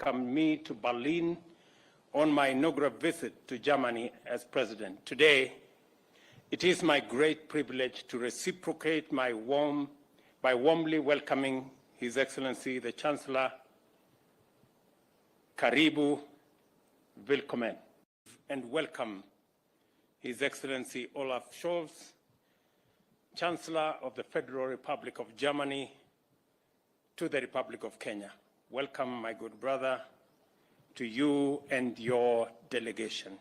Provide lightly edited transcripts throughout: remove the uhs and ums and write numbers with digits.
welcomed me to Berlin on my inaugural visit to Germany as president. Today, it is my great privilege to reciprocate by warmly welcoming His Excellency the Chancellor. Karibu, willkommen, and welcome His Excellency Olaf Scholz, Chancellor of the Federal Republic of Germany, to the Republic of Kenya. Welcome, my good brother, to you and your delegation.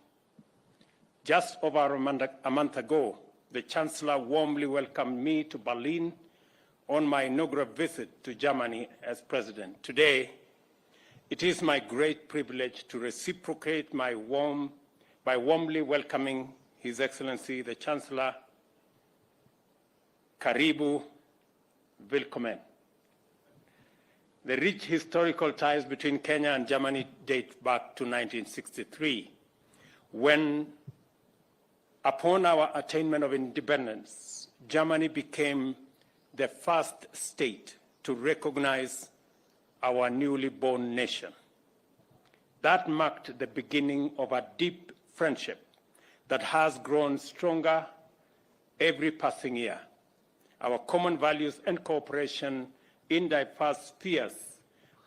Just over a month ago, the Chancellor warmly welcomed me to Berlin on my inaugural visit to Germany as president. Today, it is my great privilege to reciprocate by warmly welcoming His Excellency the Chancellor. Karibu, willkommen. The rich historical ties between Kenya and Germany date back to 1963, when, upon our attainment of independence, Germany became the first state to recognize our newly born nation. That marked the beginning of a deep friendship that has grown stronger every passing year. Our common values and cooperation in diverse spheres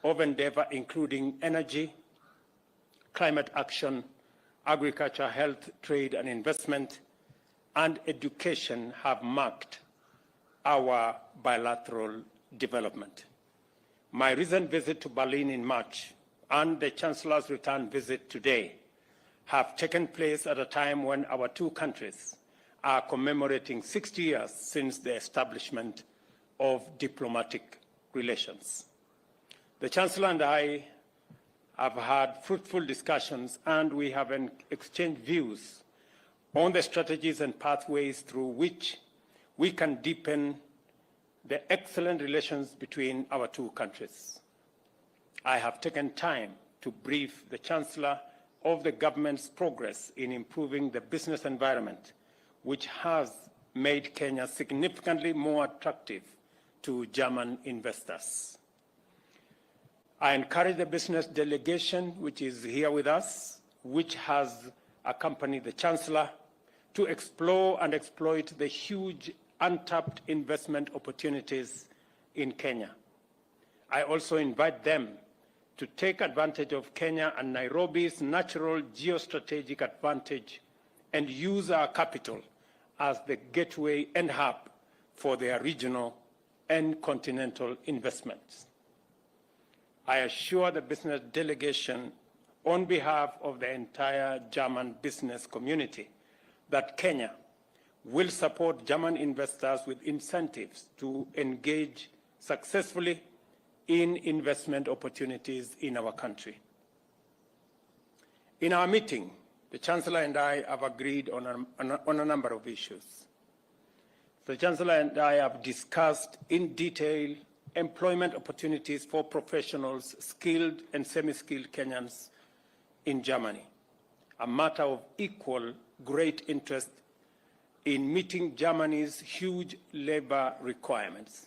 of endeavor, including energy, climate action, agriculture, health, trade and investment, and education, have marked our bilateral development. My recent visit to Berlin in March and the Chancellor's return visit today have taken place at a time when our two countries are commemorating 60 years since the establishment of diplomatic relations. The Chancellor and I have had fruitful discussions, and we have exchanged views on the strategies and pathways through which we can deepen the excellent relations between our two countries. I have taken time to brief the Chancellor of the government's progress in improving the business environment, which has made Kenya significantly more attractive to German investors. I encourage the business delegation, which is here with us, which has accompanied the Chancellor, to explore and exploit the huge untapped investment opportunities in Kenya. I also invite them to take advantage of Kenya and Nairobi's natural geostrategic advantage and use our capital as the gateway and hub for their regional and continental investments. I assure the business delegation, on behalf of the entire German business community, that Kenya will support German investors with incentives to engage successfully in investment opportunities in our country. In our meeting, the Chancellor and I have agreed on a number of issues. The Chancellor and I have discussed in detail employment opportunities for professionals, skilled and semi-skilled Kenyans in Germany, a matter of equal great interest in meeting Germany's huge labor requirements.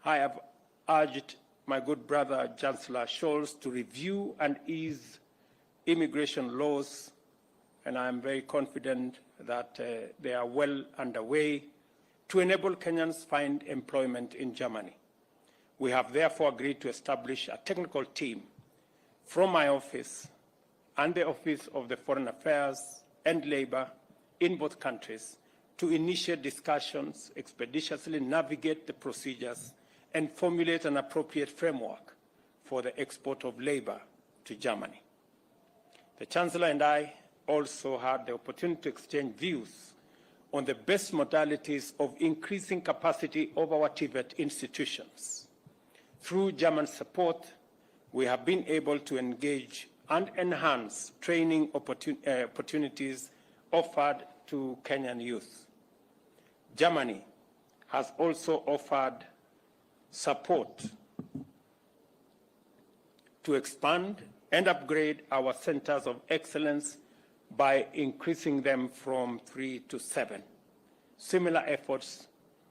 I have urged my good brother Chancellor Scholz to review and ease immigration laws, and I am very confident that they are well underway to enable Kenyans find employment in Germany. We have therefore agreed to establish a technical team from my office and the Office of the Foreign Affairs and Labor in both countries to initiate discussions, expeditiously navigate the procedures, and formulate an appropriate framework for the export of labor to Germany. The Chancellor and I also had the opportunity to exchange views on the best modalities of increasing capacity of our TVET institutions. Through German support, we have been able to engage and enhance training opportunities offered to Kenyan youth. Germany has also offered support to expand and upgrade our centers of excellence by increasing them from 3 to 7. Similar efforts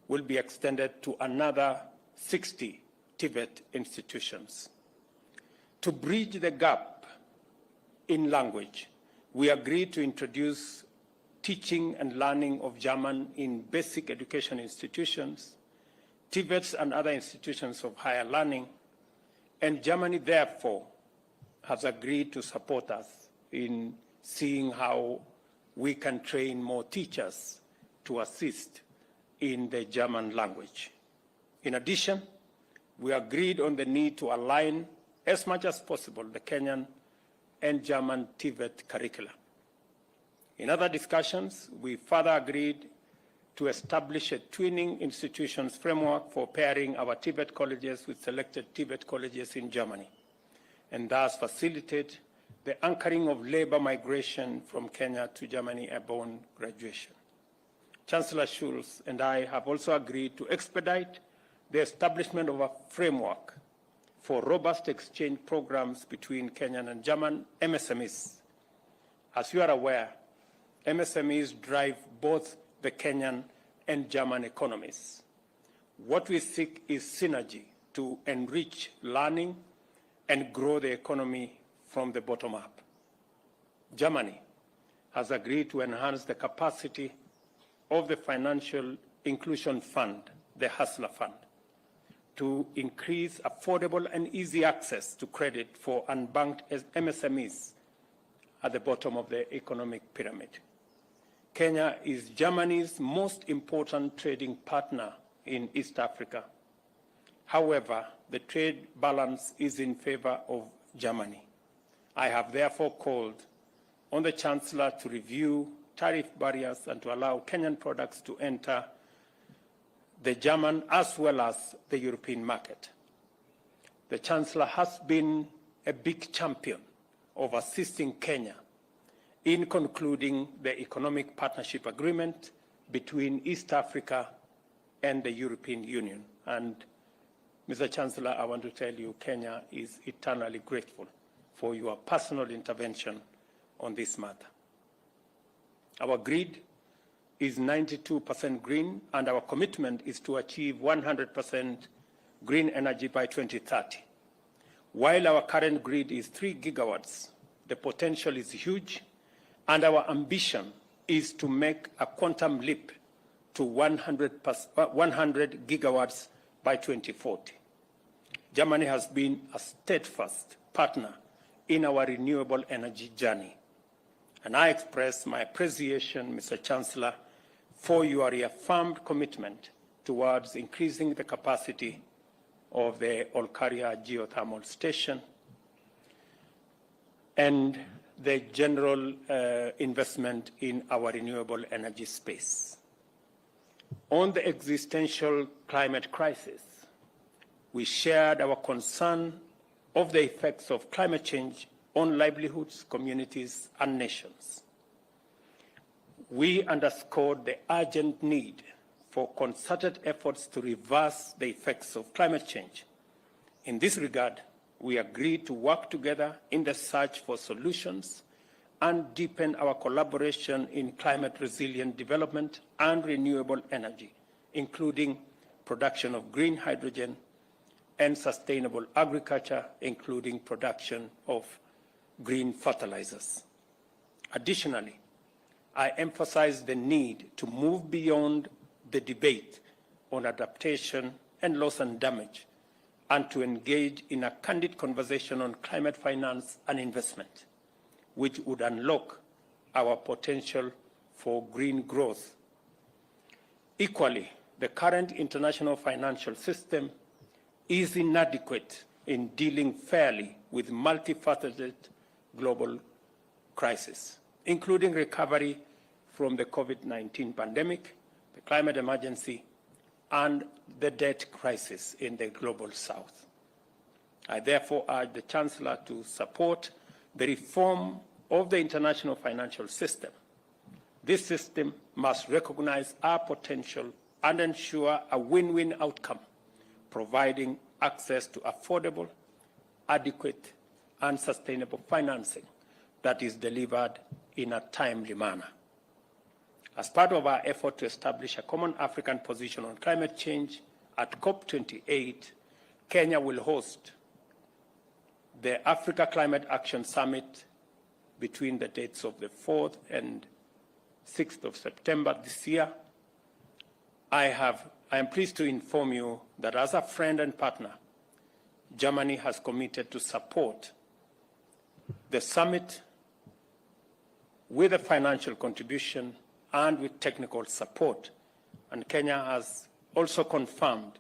will be extended to another 60 TVET institutions. To bridge the gap in language, we agreed to introduce teaching and learning of German in basic education institutions, TVETs and other institutions of higher learning, and Germany, therefore, has agreed to support us in seeing how we can train more teachers to assist in the German language. In addition, we agreed on the need to align as much as possible the Kenyan and German TVET curricula. In other discussions, we further agreed to establish a twinning institutions framework for pairing our TVET colleges with selected TVET colleges in Germany, and thus facilitate the anchoring of labor migration from Kenya to Germany upon graduation. Chancellor Scholz and I have also agreed to expedite the establishment of a framework for robust exchange programs between Kenyan and German MSMEs. As you are aware, MSMEs drive both the Kenyan and German economies. What we seek is synergy to enrich learning and grow the economy from the bottom up. Germany has agreed to enhance the capacity of the Financial Inclusion Fund, the Hustler Fund, to increase affordable and easy access to credit for unbanked MSMEs at the bottom of the economic pyramid. Kenya is Germany's most important trading partner in East Africa. However, the trade balance is in favor of Germany. I have therefore called on the Chancellor to review tariff barriers and to allow Kenyan products to enter the German as well as the European market. The Chancellor has been a big champion of assisting Kenya in concluding the economic partnership agreement between East Africa and the European Union. And Mr. Chancellor, I want to tell you, Kenya is eternally grateful for your personal intervention on this matter. Our grid is 92% green, and our commitment is to achieve 100% green energy by 2030. While our current grid is 3 gigawatts, the potential is huge, and our ambition is to make a quantum leap to 100 gigawatts by 2040. Germany has been a steadfast partner in our renewable energy journey, and I express my appreciation, Mr. Chancellor, for your reaffirmed commitment towards increasing the capacity of the Olkaria geothermal station and the general investment in our renewable energy space. On the existential climate crisis, we shared our concern of the effects of climate change on livelihoods, communities, and nations. We underscored the urgent need for concerted efforts to reverse the effects of climate change. In this regard, we agreed to work together in the search for solutions and deepen our collaboration in climate-resilient development and renewable energy, including production of green hydrogen and sustainable agriculture, including production of green fertilizers. Additionally, I emphasized the need to move beyond the debate on adaptation and loss and damage, and to engage in a candid conversation on climate finance and investment, which would unlock our potential for green growth. Equally, the current international financial system is inadequate in dealing fairly with multifaceted global crises, including recovery from the COVID-19 pandemic, the climate emergency, and the debt crisis in the global south. I therefore urge the Chancellor to support the reform of the international financial system. This system must recognize our potential and ensure a win-win outcome, providing access to affordable, adequate, and sustainable financing that is delivered in a timely manner. As part of our effort to establish a common African position on climate change, at COP28, Kenya will host the Africa Climate Action Summit between the dates of the 4th and 6th of September this year. I am pleased to inform you that as a friend and partner, Germany has committed to support the summit with a financial contribution and with technical support. And Kenya has also confirmed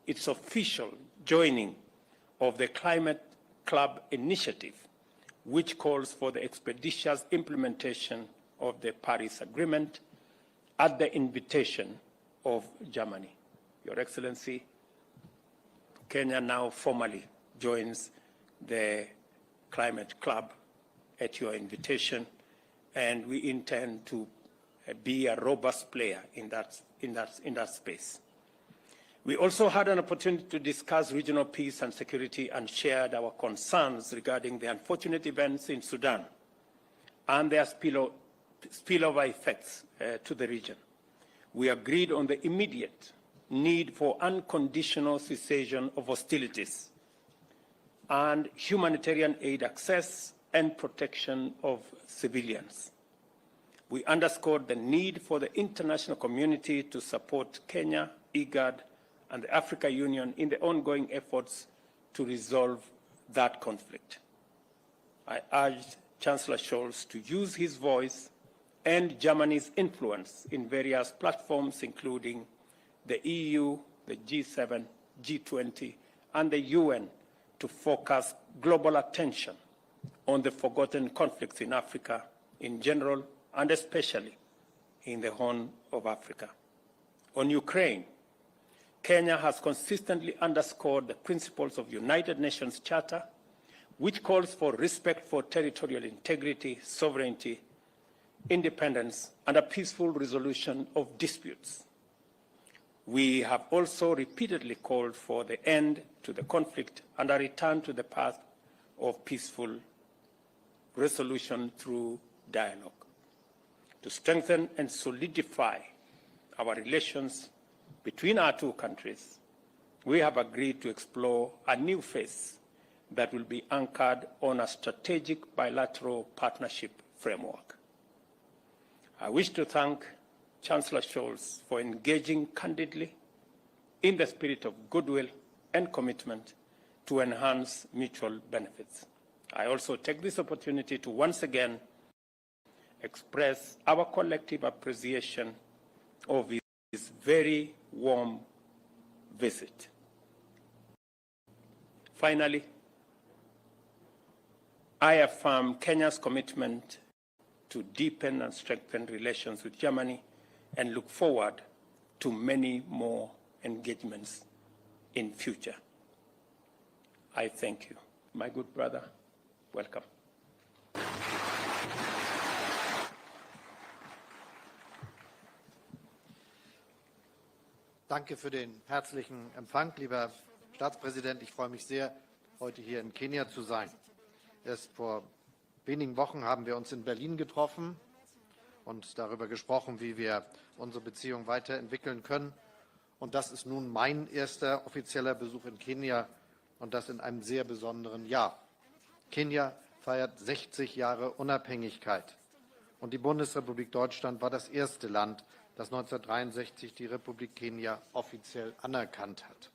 its official joining of the Climate Club initiative, which calls for the expeditious implementation of the Paris Agreement at the invitation of Germany. Your Excellency, Kenya now formally joins the Climate Club at your invitation, and we intend to be a robust player in that space. We also had an opportunity to discuss regional peace and security and shared our concerns regarding the unfortunate events in Sudan and their spillover effects to the region. We agreed on the immediate need for unconditional cessation of hostilities and humanitarian aid access and protection of civilians. We underscored the need for the international community to support Kenya, IGAD, and the African Union in the ongoing efforts to resolve that conflict. I urged Chancellor Scholz to use his voice and Germany's influence in various platforms, including the EU, the G7, G20, and the UN, to focus global attention on the forgotten conflicts in Africa in general, and especially in the Horn of Africa. On Ukraine, Kenya has consistently underscored the principles of United Nations Charter, which calls for respect for territorial integrity, sovereignty, independence, and a peaceful resolution of disputes. We have also repeatedly called for the end to the conflict and a return to the path of peaceful resolution through dialogue. To strengthen and solidify our relations between our two countries, we have agreed to explore a new phase that will be anchored on a strategic bilateral partnership framework. I wish to thank Chancellor Scholz for engaging candidly in the spirit of goodwill and commitment to enhance mutual benefits. I also take this opportunity to once again express our collective appreciation of his very warm visit. Finally, I affirm Kenya's commitment to deepen and strengthen relations with Germany and look forward to many more engagements in future. I thank you. My good brother, welcome. Danke für den herzlichen Empfang, lieber Staatspräsident. Ich freue mich sehr, heute hier in Kenia zu sein. Erst vor wenigen Wochen haben wir uns in Berlin getroffen und darüber gesprochen, wie wir unsere Beziehung weiterentwickeln können. Und das ist nun mein erster offizieller Besuch in Kenia, und das in einem sehr besonderen Jahr. Kenia feiert 60 Jahre Unabhängigkeit. Und die Bundesrepublik Deutschland war das erste Land, das 1963 die Republik Kenia offiziell anerkannt hat.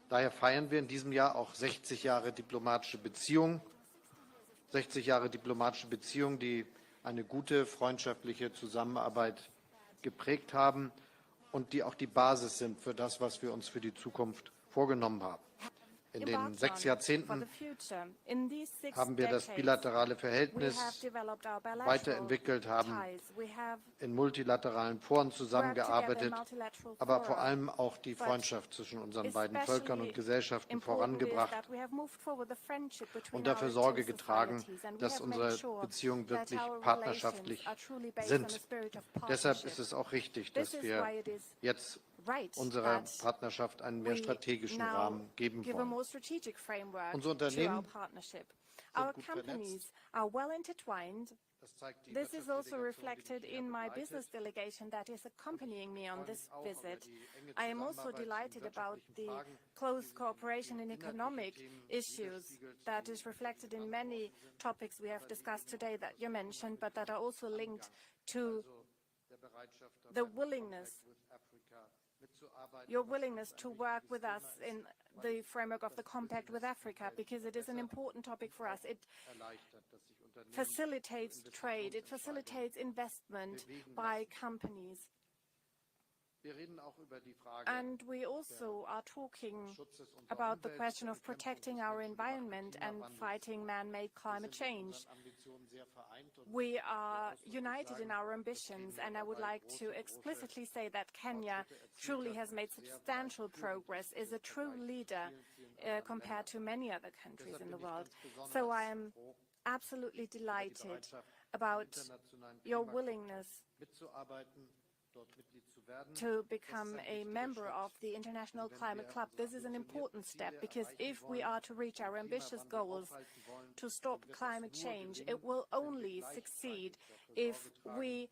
Daher feiern wir in diesem Jahr auch 60 Jahre diplomatische Beziehungen. 60 Jahre diplomatische Beziehungen, die eine gute freundschaftliche Zusammenarbeit geprägt haben und die auch die Basis sind für das, was wir uns für die Zukunft vorgenommen haben. In den 6 Jahrzehnten haben wir das bilaterale Verhältnis weiterentwickelt, haben in multilateralen Foren zusammengearbeitet, aber vor allem auch die Freundschaft zwischen unseren beiden Völkern und Gesellschaften vorangebracht und dafür Sorge getragen, dass unsere Beziehungen wirklich partnerschaftlich sind. Deshalb ist es auch richtig, dass wir jetzt unserer Partnerschaft einen mehr strategischen Rahmen geben wollen. Unsere Unternehmen sind gut vernetzt. This is also reflected in my business delegation that is accompanying me on this visit. I am also delighted about the close cooperation in economic issues that is reflected in many topics we have discussed today that you mentioned, but that are also linked to the willingness, your willingness to work with us in the framework of the Compact with Africa, because it is an important topic for us. It facilitates trade, it facilitates investment by companies. And we also are talking about the question of protecting our environment and fighting man-made climate change. We are united in our ambitions, and I would like to explicitly say that Kenya truly has made substantial progress, is a true leader compared to many other countries in the world. So I am absolutely delighted about your willingness to become a member of the International Climate Club. This is an important step, because if we are to reach our ambitious goals to stop climate change, it will only succeed if we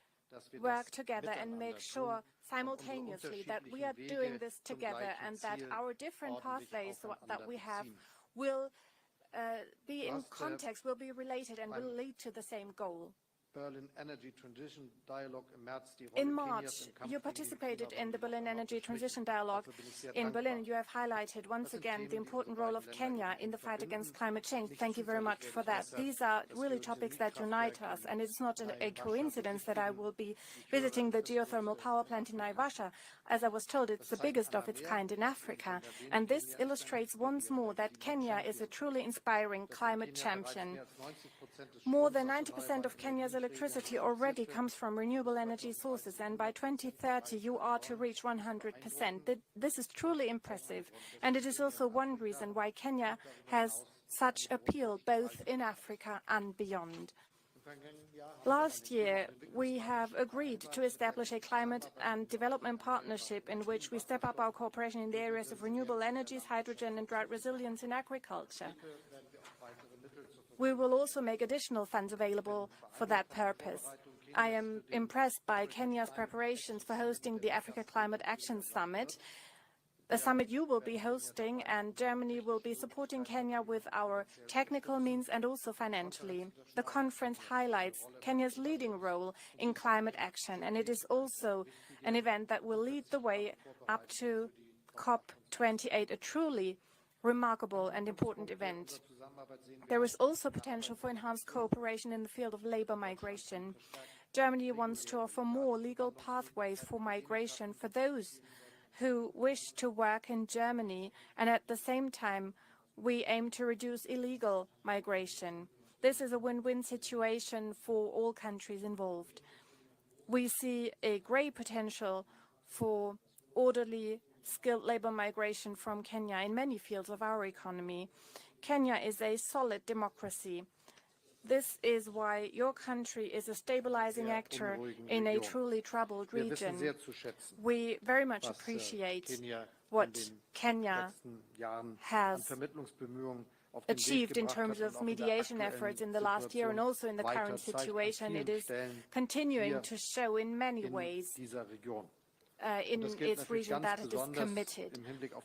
work together and make sure simultaneously that we are doing this together and that our different pathways that we have will be in context, will be related and will lead to the same goal. In March, you participated in the Berlin Energy Transition Dialogue in Berlin. You have highlighted once again the important role of Kenya in the fight against climate change. Thank you very much for that. These are really topics that unite us, and it's not a coincidence that I will be visiting the geothermal power plant in Naivasha. As I was told, it's the biggest of its kind in Africa, and this illustrates once more that Kenya is a truly inspiring climate champion. More than 90% of Kenya's electricity already comes from renewable energy sources, and by 2030 you are to reach 100%. This is truly impressive, and it is also one reason why Kenya has such appeal both in Africa and beyond. Last year, we have agreed to establish a climate and development partnership in which we step up our cooperation in the areas of renewable energies, hydrogen and drought resilience in agriculture. We will also make additional funds available for that purpose. I am impressed by Kenya's preparations for hosting the Africa Climate Action Summit, a summit you will be hosting, and Germany will be supporting Kenya with our technical means and also financially. The conference highlights Kenya's leading role in climate action, and it is also an event that will lead the way up to COP28, a truly remarkable and important event. There is also potential for enhanced cooperation in the field of labor migration. Germany wants to offer more legal pathways for migration for those who wish to work in Germany, and at the same time, we aim to reduce illegal migration. This is a win-win situation for all countries involved. We see a great potential for orderly, skilled labor migration from Kenya in many fields of our economy. Kenya is a solid democracy. This is why your country is a stabilizing actor in a truly troubled region. We very much appreciate what Kenya has achieved in terms of mediation efforts in the last year and also in the current situation. It is continuing to show in many ways in its region that it is committed.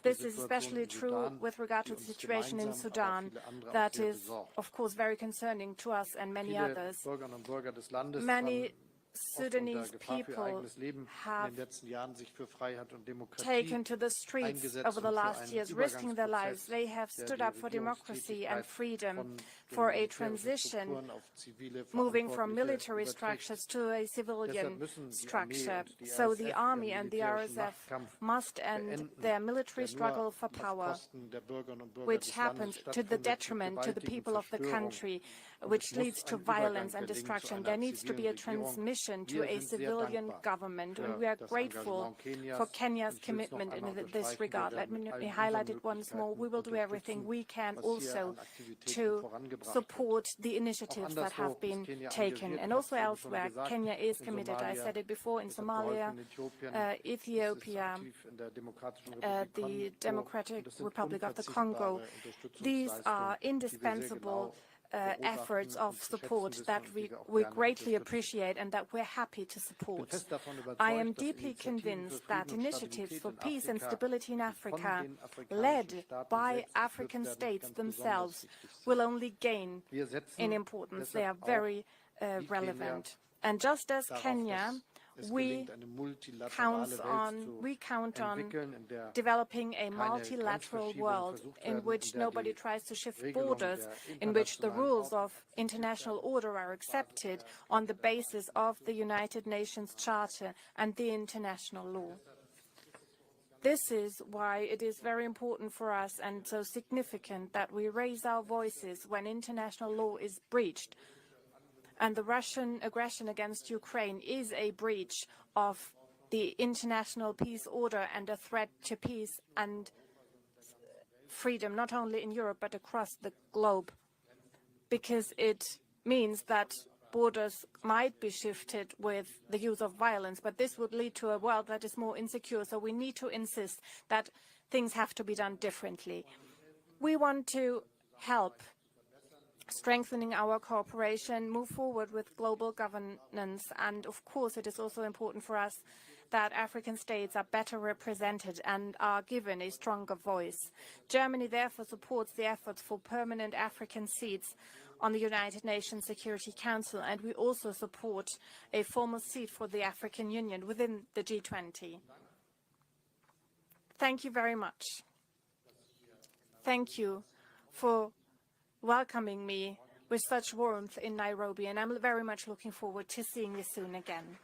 This is especially true with regard to the situation in Sudan that is, of course, very concerning to us and many others. Many Sudanese people have taken to the streets over the last years, risking their lives. They have stood up for democracy and freedom, for a transition, moving from military structures to a civilian structure. So the army and the RSF must end their military struggle for power, which happens to the detriment to the people of the country, which leads to violence and destruction. There needs to be a transmission to a civilian government, and we are grateful for Kenya's commitment in this regard. Let me highlight it once more. We will do everything we can also to support the initiatives that have been taken. And also elsewhere, Kenya is committed. I said it before, in Somalia, Ethiopia, the Democratic Republic of the Congo. These are indispensable efforts of support that we greatly appreciate and that we're happy to support. I am deeply convinced that initiatives for peace and stability in Africa, led by African states themselves, will only gain in importance. They are very relevant. And just as Kenya, we count on developing a multilateral world in which nobody tries to shift borders, in which the rules of international order are accepted on the basis of the United Nations Charter and the international law. This is why it is very important for us and so significant that we raise our voices when international law is breached. And the Russian aggression against Ukraine is a breach of the international peace order and a threat to peace and freedom, not only in Europe, but across the globe, because it means that borders might be shifted with the use of violence, but this would lead to a world that is more insecure. So we need to insist that things have to be done differently. We want to help strengthening our cooperation, move forward with global governance, and of course it is also important for us that African states are better represented and are given a stronger voice. Germany therefore supports the efforts for permanent African seats on the United Nations Security Council, and we also support a formal seat for the African Union within the G20. Thank you very much. Thank you for welcoming me with such warmth in Nairobi, and I'm very much looking forward to seeing you soon again.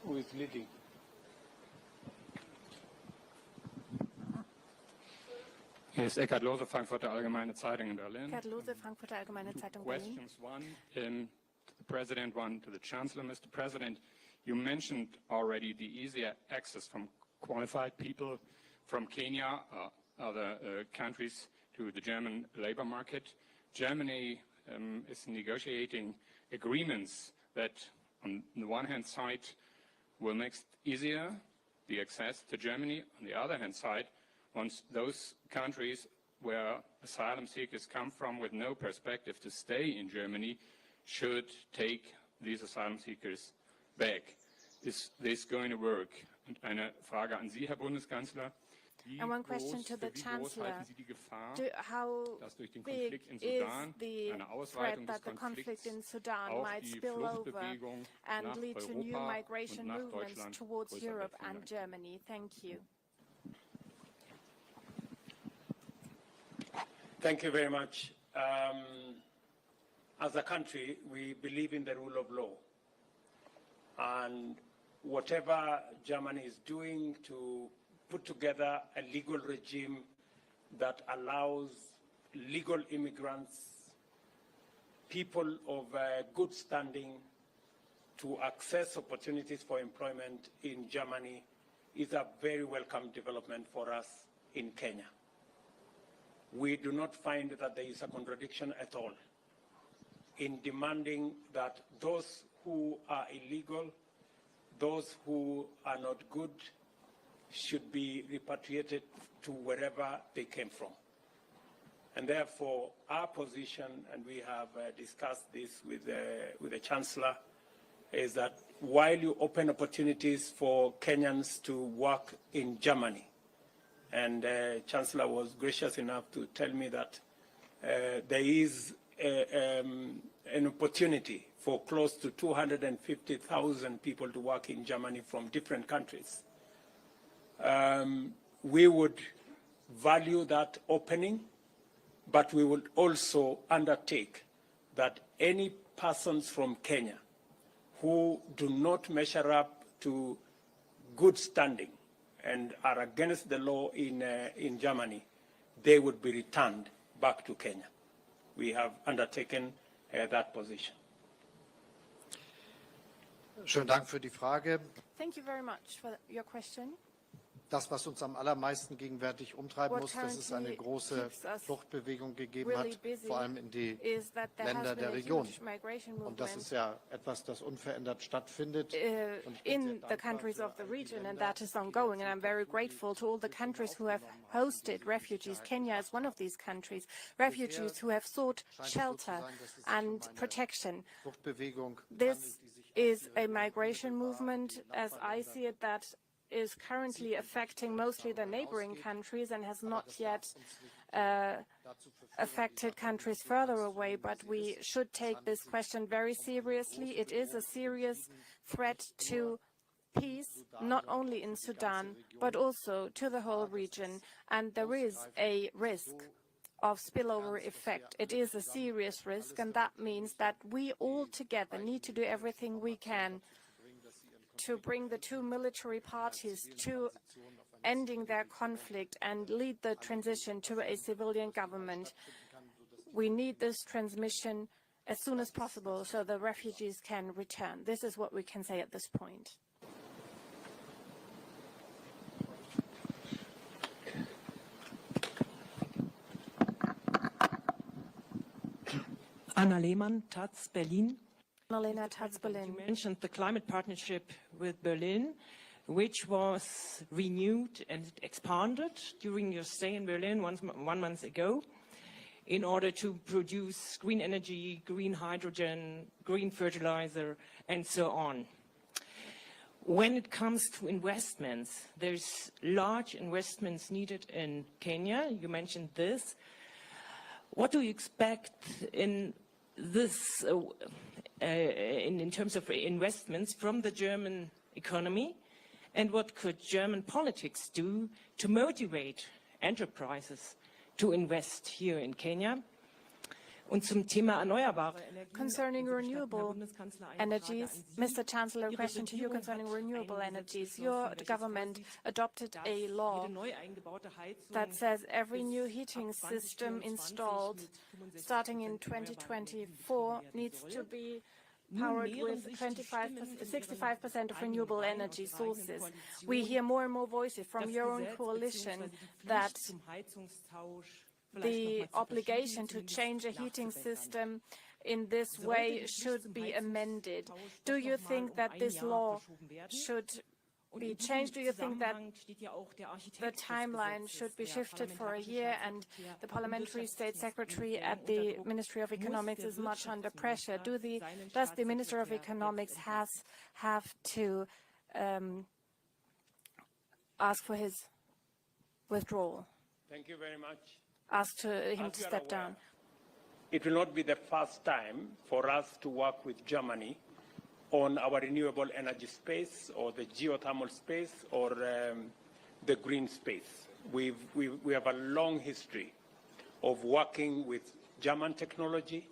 Who is leading? Hier ist Eckhard Lohse, Frankfurter Allgemeine Zeitung in Berlin. Eckhard Lohse, Frankfurter Allgemeine Zeitung, Berlin. Questions, one to the President, one to the Chancellor. Mr. President, you mentioned already the easier access from qualified people from Kenya or other countries to the German labor market. Germany is negotiating agreements that, on the one hand side, will make easier the access to Germany. On the other hand side, once those countries where asylum seekers come from with no perspective to stay in Germany should take these asylum seekers back. Is this going to work? Und eine Frage an Sie, Herr Bundeskanzler. And one question to the Chancellor. How big is the threat that the conflict in Sudan might spill over and lead to new migration movements towards Europe and Germany? Thank you. Thank you very much. As a country, we believe in the rule of law. And whatever Germany is doing to put together a legal regime that allows legal immigrants, people of good standing, to access opportunities for employment in Germany is a very welcome development for us in Kenya. We do not find that there is a contradiction at all in demanding that those who are illegal, those who are not good, should be repatriated to wherever they came from. And therefore, our position, and we have discussed this with the Chancellor, is that while you open opportunities for Kenyans to work in Germany, and Chancellor was gracious enough to tell me that there is an opportunity for close to 250,000 people to work in Germany from different countries. We would value that opening, but we would also undertake that any persons from Kenya who do not measure up to good standing and are against the law in Germany, they would be returned back to Kenya. We have undertaken that position. Schönen Dank für die Frage. Thank you very much for your question. das, was uns am allermeisten gegenwärtig umtreiben muss, dass es eine große Fluchtbewegung gegeben hat, vor allem in die Länder der Region. Und das ist ja etwas, das unverändert stattfindet. In the countries of the region, and that is ongoing. And I'm very grateful to all the countries who have hosted refugees. Kenya is one of these countries. Refugees who have sought shelter and protection. This is a migration movement, as I see it, that is currently affecting mostly the neighboring countries and has not yet affected countries further away, but we should take this question very seriously. It is a serious threat to peace, not only in Sudan, but also to the whole region, and there is a risk of spillover effect. It is a serious risk, and that means that we all together need to do everything we can to bring the two military parties to ending their conflict and lead the transition to a civilian government. We need this transmission as soon as possible so the refugees can return. This is what we can say at this point. Anna Lehmann, Taz, Berlin. Annalena Taz, Berlin. You mentioned the climate partnership with Berlin, which was renewed and expanded during your stay in Berlin 1 month ago in order to produce green energy, green hydrogen, green fertilizer, and so on. When it comes to investments, there's large investments needed in Kenya. You mentioned this. What do you expect in this, in terms of investments from the German economy? And what could German politics do to motivate enterprises to invest here in Kenya? Und zum Thema erneuerbare Energien. Concerning renewable energies, Mr. Chancellor, a question to you concerning renewable energies. Your government adopted a law that says every new heating system installed starting in 2024 needs to be powered with 65% of renewable energy sources. We hear more and more voices from your own coalition that the obligation to change a heating system in this way should be amended. Do you think that this law should be changed? Do you think that the timeline should be shifted for a year? And the Parliamentary State Secretary at the Ministry of Economics is much under pressure. Does the Minister of Economics have to ask for his withdrawal? Thank you very much. Ask him to step down. It will not be the first time for us to work with Germany on our renewable energy space or the geothermal space or the green space. We have a long history of working with German technology,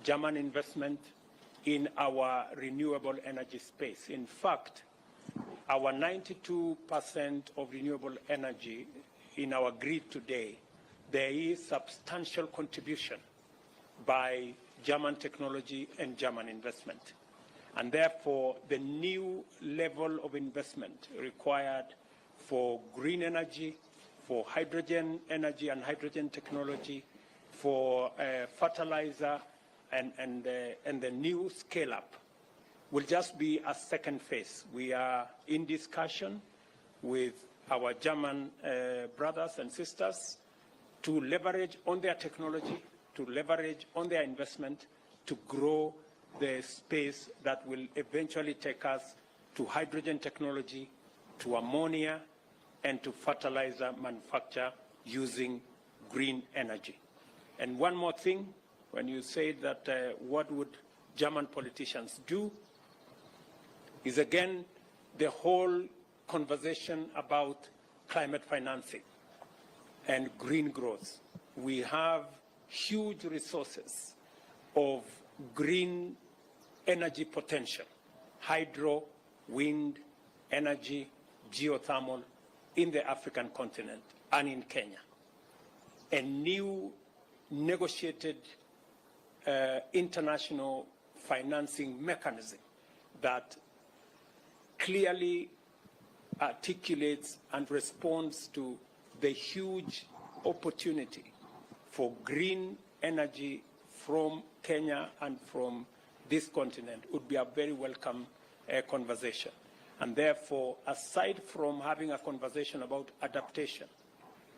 German investment in our renewable energy space. In fact, our 92% of renewable energy in our grid today, there is substantial contribution by German technology and German investment. And therefore, the new level of investment required for green energy, for hydrogen energy and hydrogen technology, for fertilizer and the new scale-up will just be a second phase. We are in discussion with our German brothers and sisters to leverage on their technology, to leverage on their investment, to grow the space that will eventually take us to hydrogen technology, to ammonia, and to fertilizer manufacture using green energy. And one more thing, when you say that what would German politicians do, is again the whole conversation about climate financing and green growth. We have huge resources of green energy potential, hydro, wind, energy, geothermal in the African continent and in Kenya. A new negotiated international financing mechanism that clearly articulates and responds to the huge opportunity for green energy from Kenya and from this continent would be a very welcome conversation. And therefore, aside from having a conversation about adaptation,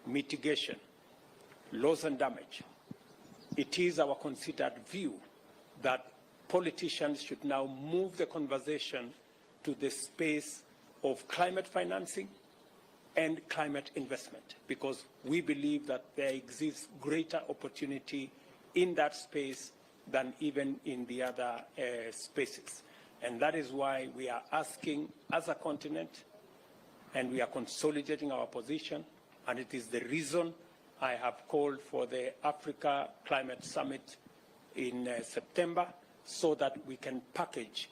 mitigation, loss and damage, it is our considered view that politicians should now move the conversation to the space of climate financing and climate investment, because we believe that there exists greater opportunity in that space than even in the other spaces. And that is why we are asking as a continent, and we are consolidating our position, and it is the reason I have called for the Africa Climate Summit in September, so that we can package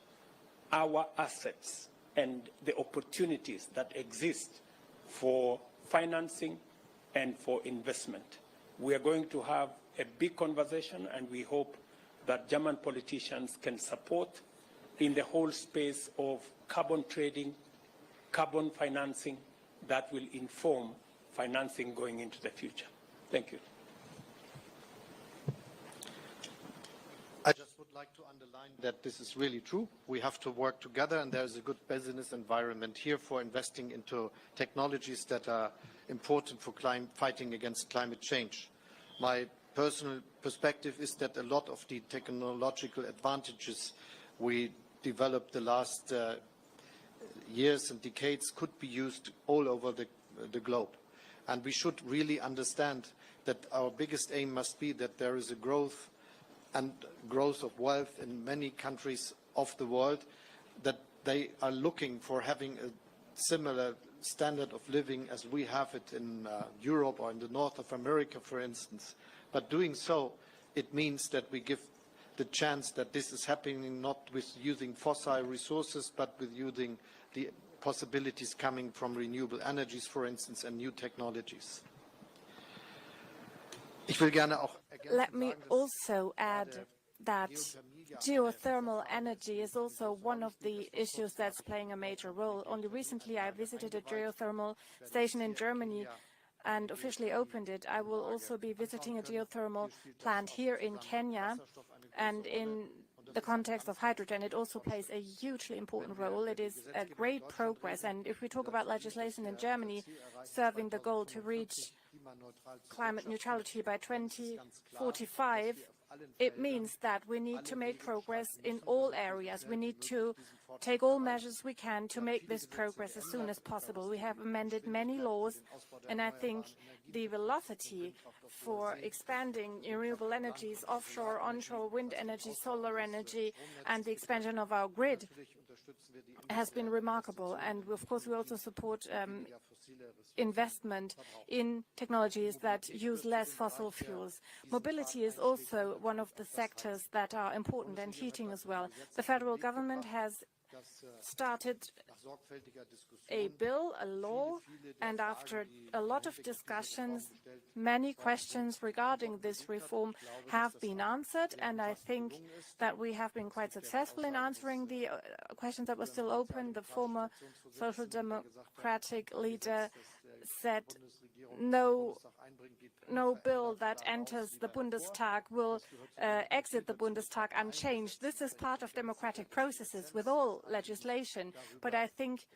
our assets and the opportunities that exist for financing and for investment. We are going to have a big conversation, and we hope that German politicians can support in the whole space of carbon trading, carbon financing, that will inform financing going into the future. Thank you. I just would like to underline that this is really true. We have to work together, and there is a good business environment here for investing into technologies that are important for fighting against climate change. My personal perspective is that a lot of the technological advantages we developed the last years and decades could be used all over the globe. And we should really understand that our biggest aim must be that there is a growth of wealth in many countries of the world, that they are looking for having a similar standard of living as we have it in Europe or in the north of America, for instance. But doing so, it means that we give the chance that this is happening not with using fossil resources, but with using the possibilities coming from renewable energies, for instance, and new technologies. Let me also add that geothermal energy is also one of the issues that's playing a major role. Only recently I visited a geothermal station in Germany and officially opened it. I will also be visiting a geothermal plant here in Kenya, and in the context of hydrogen, it also plays a hugely important role. It is a great progress, and if we talk about legislation in Germany serving the goal to reach climate neutrality by 2045, it means that we need to make progress in all areas. We need to take all measures we can to make this progress as soon as possible. We have amended many laws, and I think the velocity for expanding renewable energies, offshore, onshore, wind energy, solar energy, and the expansion of our grid has been remarkable. And of course, we also support investment in technologies that use less fossil fuels. Mobility is also one of the sectors that are important, and heating as well. The federal government has started a bill, a law, and after a lot of discussions, many questions regarding this reform have been answered, and I think that we have been quite successful in answering the questions that were still open. The former Social Democratic leader said no bill that enters the Bundestag will exit the Bundestag unchanged. This is part of democratic processes with all legislation, but I think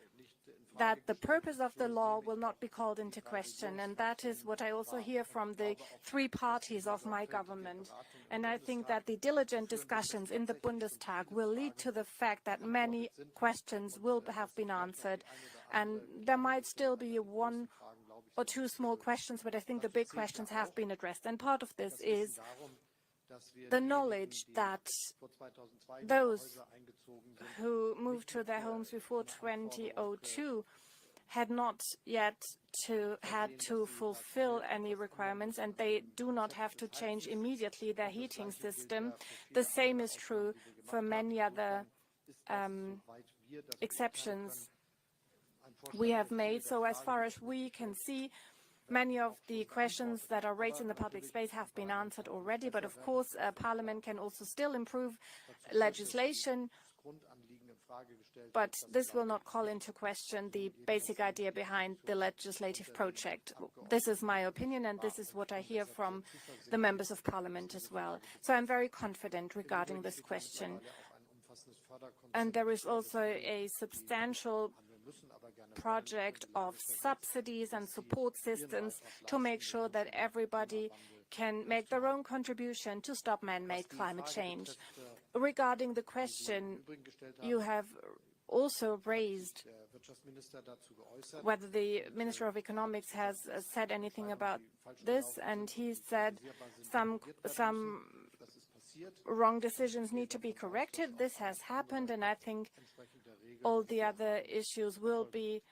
that the purpose of the law will not be called into question, and that is what I also hear from the three parties of my government. And I think that the diligent discussions in the Bundestag will lead to the fact that many questions will have been answered, and there might still be one or two small questions, but I think the big questions have been addressed. And part of this is the knowledge that those who moved to their homes before 2002 had not yet had to fulfill any requirements, and they do not have to change immediately their heating system. The same is true for many other exceptions we have made. So as far as we can see, many of the questions that are raised in the public space have been answered already, but of course Parliament can also still improve legislation But this will not call into question the basic idea behind the legislative project. This is my opinion, and this is what I hear from the members of parliament as well. So I'm very confident regarding this question. And there is also a substantial project of subsidies and support systems to make sure that everybody can make their own contribution to stop man-made climate change. Regarding the question you have also raised, whether the Minister of Economics has said anything about this, and he said some wrong decisions need to be corrected. This has happened, and I think all the other issues will be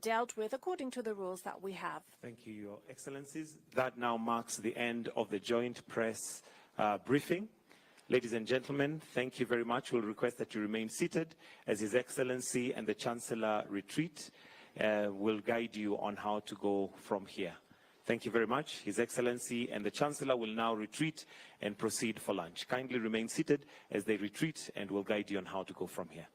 dealt with according to the rules that we have. Thank you, Your Excellencies. That now marks the end of the joint press briefing. Ladies and gentlemen, thank you very much. We'll request that you remain seated as His Excellency and the Chancellor retreat. Will guide you on how to go from here. Thank you very much. His Excellency and the Chancellor will now retreat and proceed for lunch. Kindly remain seated as they retreat, and we'll guide you on how to go from here.